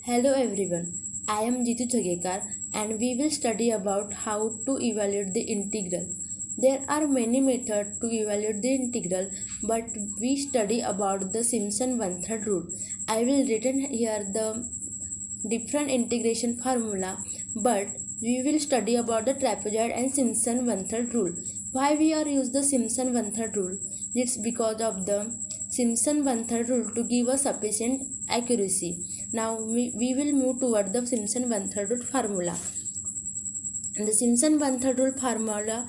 Hello everyone, I am Jitu Chagekar and we will study about how to evaluate the integral. There are many methods to evaluate the integral, but we study about the Simpson one-third rule. I will written here the different integration formula, but we will study about the trapezoid and Simpson one-third rule. Why we are use the Simpson one-third rule? It's because of the Simpson one-third rule to give us sufficient accuracy. Now we will move toward the Simpson one-third rule formula. The Simpson one-third rule formula,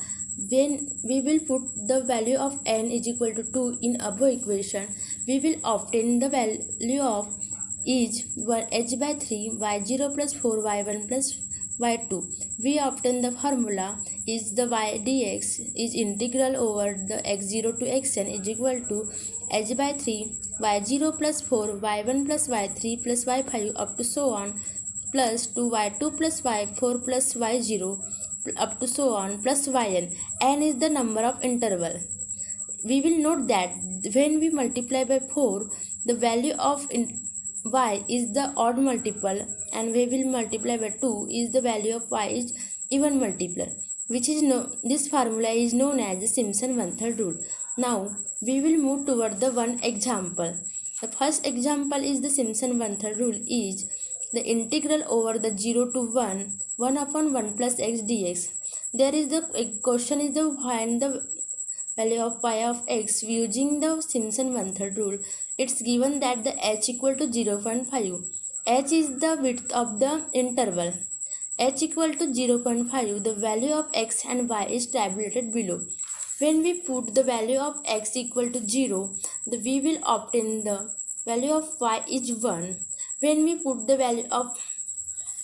when we will put the value of n is equal to 2 in above equation, we will obtain the value of is h by 3 y0 plus 4 y1 plus y2. We obtain the formula is the y dx is integral over the x0 to xn is equal to h by 3 y0 plus 4 y1 plus y3 plus y5 up to so on plus 2y2 plus y4 plus y0 up to so on plus yn. N is the number of interval. We will note that when we multiply by 4, the value of y is the odd multiple, and we will multiply by 2 is the value of y is even multiple, which is this formula is known as the Simpson one-third rule. Now we will move toward the one example. The first example is the Simpson one-third rule is the integral over the 0 to 1 upon 1 plus x dx. There is the question is the find the value of y of x using the Simpson one-third rule. It's given that the h equal to 0.5. H is the width of the interval. H equal to 0.5. The value of x and y is tabulated below. When we put the value of x equal to 0, we will obtain the value of y is 1. When we put the value of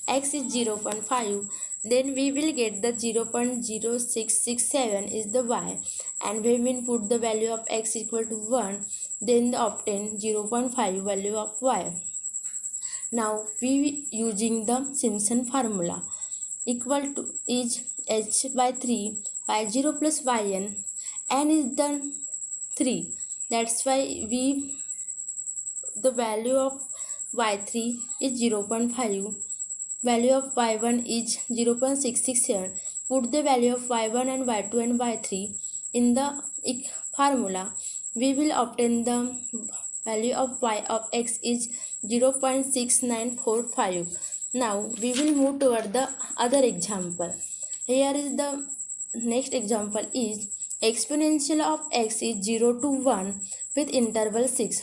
x is 0.5, then we will get the 0.0667 is the y, and when we put the value of x equal to 1, then the obtain 0.5 value of y. Now we using the Simpson formula equal to is h by 3 by 0 plus yn. N is the 3, that's why the value of y3 is 0.5. Value of y1 is 0.667. Put the value of y1 and y2 and y3 in the formula. We will obtain the value of y of x is 0.6945. Now we will move toward the other example. Here is the next example is exponential of x is 0 to 1 with interval 6.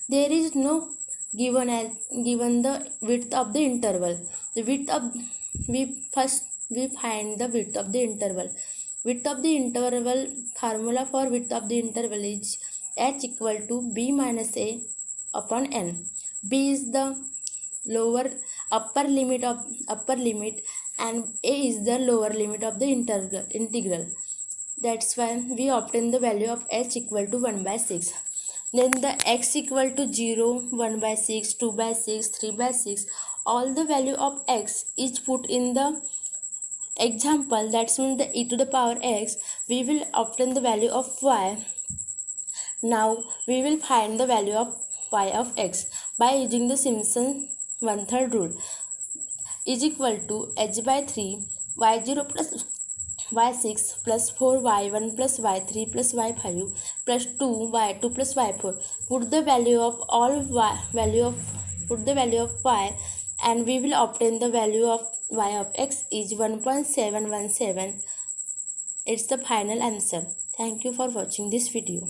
There is no given the width of the interval. The width of we find the width of the interval. Width of the interval formula for width of the interval is h equal to b minus a upon n. B is the upper limit and a is the lower limit of the integral. That's why we obtain the value of h equal to 1 by 6. Then the x equal to 0, 1 by 6, 2 by 6, 3 by 6. All the value of x is put in the example. That's mean the e to the power x. We will obtain the value of y. Now we will find the value of y of x by using the Simpson one-third rule. Is equal to h by 3 y0 plus y6 plus 4 y1 plus y3 plus y5 plus 2 y2 plus y4. Put the value of y and we will obtain the value of y of x is 1.717. It's the final answer. Thank you for watching this video.